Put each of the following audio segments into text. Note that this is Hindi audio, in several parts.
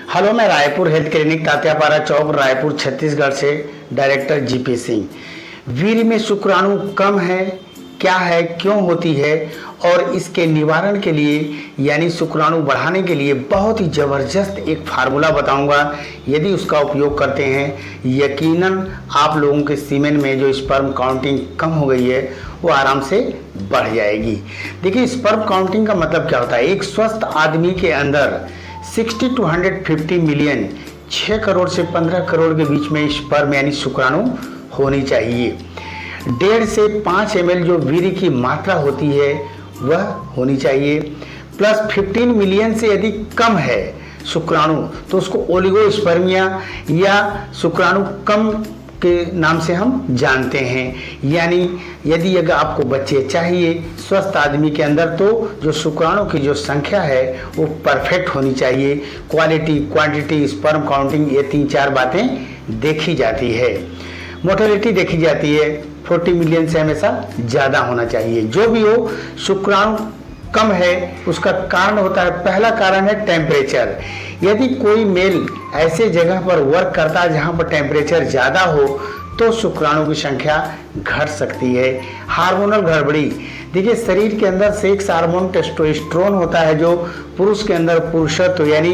हेलो, मैं रायपुर हेल्थ क्लिनिक तात्यापारा चौक रायपुर छत्तीसगढ़ से डायरेक्टर जीपी सिंह। वीर्य में शुक्राणु कम है, क्या है, क्यों होती है और इसके निवारण के लिए यानी शुक्राणु बढ़ाने के लिए बहुत ही ज़बरदस्त एक फार्मूला बताऊंगा। यदि उसका उपयोग करते हैं यकीनन आप लोगों के सीमेन में जो स्पर्म काउंटिंग कम हो गई है वो आराम से बढ़ जाएगी। देखिए, स्पर्म काउंटिंग का मतलब क्या होता है। एक स्वस्थ आदमी के अंदर 60 to 150 मिलियन 6 करोड़ से 15 करोड़ के बीच में स्पर्म यानी शुक्राणु होनी चाहिए। 1.5 से 5 ml जो वीर्य की मात्रा होती है वह होनी चाहिए। प्लस 15 मिलियन से यदि कम है शुक्राणु तो उसको ओलिगोस्पर्मिया या शुक्राणु कम के नाम से हम जानते हैं। यानी यदि अगर आपको बच्चे चाहिए स्वस्थ आदमी के अंदर तो जो शुक्राणु की जो संख्या है वो परफेक्ट होनी चाहिए। क्वालिटी, क्वांटिटी, स्पर्म काउंटिंग, ये 3-4 बातें देखी जाती है। मोर्टेलिटी देखी जाती है 40 मिलियन से हमेशा ज़्यादा होना चाहिए। जो भी हो, शुक्राणु कम है उसका कारण होता है, पहला कारण है टेम्परेचर। यदि कोई मेल ऐसे जगह पर वर्क करता है जहाँ पर टेम्परेचर ज़्यादा हो तो शुक्राणु की संख्या घट सकती है। हार्मोनल गड़बड़ी, देखिए शरीर के अंदर सेक्स हार्मोन टेस्टोस्टेरोन होता है जो पुरुष के अंदर पुरुषत्व यानी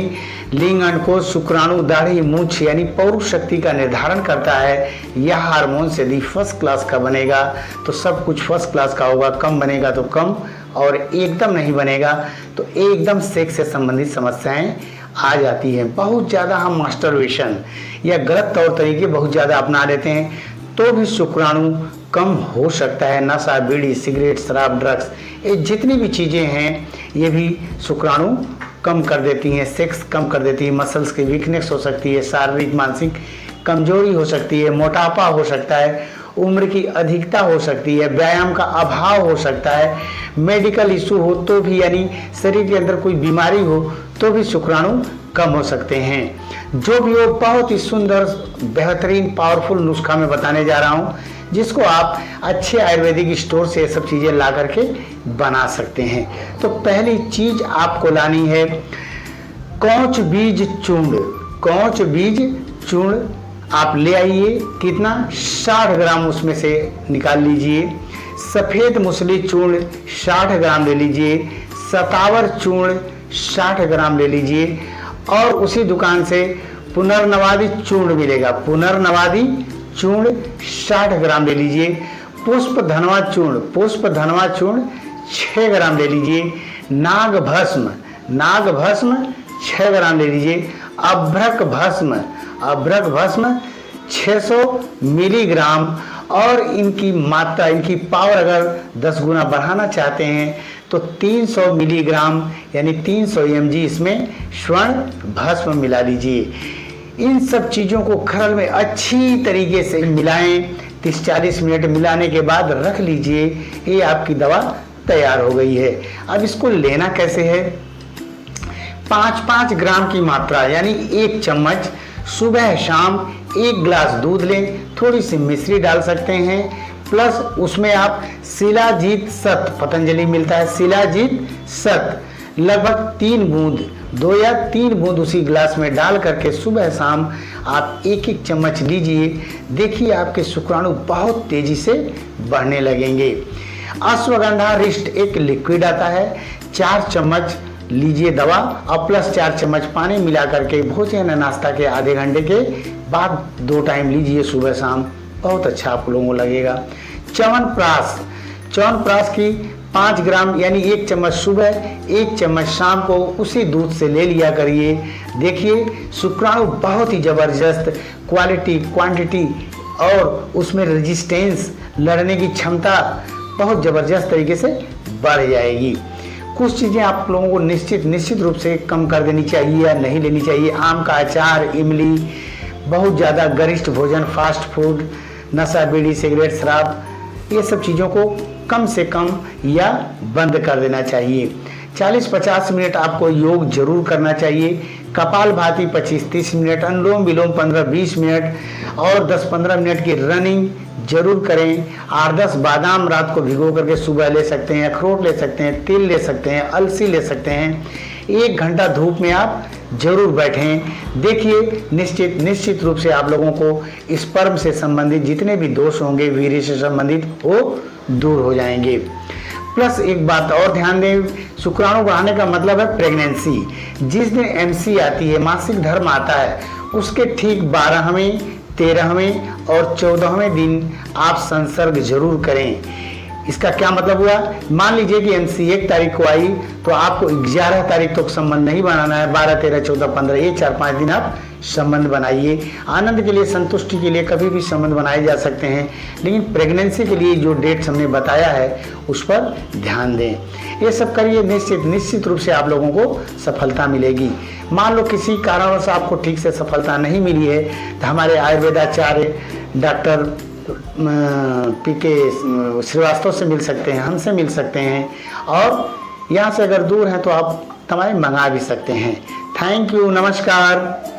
लिंग अंड को, शुक्राणु, दाढ़ी, मूंछ यानी पौरुष शक्ति का निर्धारण करता है। यह हार्मोन से यदि फर्स्ट क्लास का बनेगा तो सब कुछ फर्स्ट क्लास का होगा, कम बनेगा तो कम और एकदम नहीं बनेगा तो एकदम सेक्स से संबंधित समस्याएं आ जाती हैं। बहुत ज़्यादा हम मास्टरबेशन या गलत तौर तरीके बहुत ज़्यादा अपना लेते हैं तो भी शुक्राणु कम हो सकता है। नशा, बीड़ी, सिगरेट, शराब, ड्रग्स, ये जितनी भी चीज़ें हैं ये भी शुक्राणु कम कर देती हैं, सेक्स कम कर देती है। मसल्स की वीकनेस हो सकती है, शारीरिक मानसिक कमजोरी हो सकती है, मोटापा हो सकता है, उम्र की अधिकता हो सकती है, व्यायाम का अभाव हो सकता है, मेडिकल इशू हो तो भी यानी शरीर के अंदर कोई बीमारी हो तो भी शुक्राणु कम हो सकते हैं। जो भी हो, बहुत ही सुंदर बेहतरीन पावरफुल नुस्खा मैं बताने जा रहा हूँ जिसको आप अच्छे आयुर्वेदिक स्टोर से ये सब चीज़ें ला करके बना सकते हैं। तो पहली चीज आपको लानी है कौच बीज चूर्ण। कौच बीज चूर्ण आप ले आइए, कितना 60 ग्राम उसमें से निकाल लीजिए। सफ़ेद मूसली चूर्ण 60 ग्राम ले लीजिए। सतावर चूर्ण 60 ग्राम ले लीजिए और उसी दुकान से पुनर्नवादी चूर्ण मिलेगा, पुनर्नवादी चूर्ण 60 ग्राम ले लीजिए। पुष्प धनवा चूर्ण, पुष्प धनवा चूर्ण 6 ग्राम ले लीजिए। नाग भस्म, नाग भस्म 6 ग्राम ले लीजिए। अभ्रक भस्म, अभ्रक भस्म 600 मिलीग्राम और इनकी मात्रा, इनकी पावर अगर 10 गुना बढ़ाना चाहते हैं तो 300 मिलीग्राम यानी 300 mg इसमें स्वर्ण भस्म मिला लीजिए। इन सब चीज़ों को खरल में अच्छी तरीके से मिलाएं। 30-40 मिनट मिलाने के बाद रख लीजिए। ये आपकी दवा तैयार हो गई है। अब इसको लेना कैसे है। 5-5 ग्राम की मात्रा यानी 1 चम्मच सुबह शाम 1 गिलास दूध लें, थोड़ी सी मिश्री डाल सकते हैं, प्लस उसमें आप शिलाजीत सत, पतंजलि मिलता है शिलाजीत सत, लगभग 3 बूंद, 2 या 3 बूंद उसी गिलास में डाल करके सुबह शाम आप 1-1 चम्मच लीजिए। देखिए आपके शुक्राणु बहुत तेजी से बढ़ने लगेंगे। अश्वगंधा रिष्ट एक लिक्विड आता है, 4 चम्मच लीजिए दवा और प्लस 4 चम्मच पानी मिला करके भोजन या नाश्ता के आधे घंटे के बाद 2 टाइम लीजिए सुबह शाम, बहुत अच्छा आप लोगों को लगेगा। च्यवनप्राश, च्यवनप्राश की 5 ग्राम यानी 1 चम्मच सुबह 1 चम्मच शाम को उसी दूध से ले लिया करिए। देखिए शुक्राणु बहुत ही ज़बरदस्त क्वालिटी, क्वांटिटी और उसमें रेजिस्टेंस, लड़ने की क्षमता बहुत ज़बरदस्त तरीके से बढ़ जाएगी। कुछ चीज़ें आप लोगों को निश्चित रूप से कम कर देनी चाहिए या नहीं लेनी चाहिए। आम का अचार, इमली, बहुत ज़्यादा गरिष्ठ भोजन, फास्ट फूड, नशा, बीड़ी, सिगरेट, शराब, ये सब चीज़ों को कम से कम या बंद कर देना चाहिए। 40-50 मिनट आपको योग जरूर करना चाहिए। कपालभाति 25-30 मिनट, अनुलोम विलोम 15-20 मिनट और 10-15 मिनट की रनिंग जरूर करें। 8-10 बादाम रात को भिगो करके सुबह ले सकते हैं, अखरोट ले सकते हैं, तिल ले सकते हैं, अलसी ले सकते हैं। 1 घंटा धूप में आप जरूर बैठें। देखिए निश्चित रूप से आप लोगों को स्पर्म से संबंधित जितने भी दोष होंगे, वीर्य से संबंधित, वो दूर हो जाएंगे। प्लस एक बात और ध्यान दें, शुक्राणु बढ़ाने का मतलब है प्रेगनेंसी। जिस दिन एमसी आती है, मासिक धर्म आता है, उसके ठीक 12वें, 13वें और 14वें दिन आप संसर्ग जरूर करें। इसका क्या मतलब हुआ, मान लीजिए कि एमसी 1 तारीख को आई तो आपको 11 तारीख तक संबंध नहीं बनाना है। 12, 13, 14, 15 ये 4-5 दिन आप संबंध बनाइए। आनंद के लिए, संतुष्टि के लिए कभी भी संबंध बनाए जा सकते हैं, लेकिन प्रेगनेंसी के लिए जो डेट्स हमने बताया है उस पर ध्यान दें। ये सब करिए, निश्चित रूप से आप लोगों को सफलता मिलेगी। मान लो किसी कारणवश आपको ठीक से सफलता नहीं मिली है तो हमारे आयुर्वेदाचार्य डॉक्टर PK श्रीवास्तव से मिल सकते हैं, हमसे मिल सकते हैं, और यहाँ से अगर दूर हैं तो आप दवाएं मंगा भी सकते हैं। थैंक यू, नमस्कार।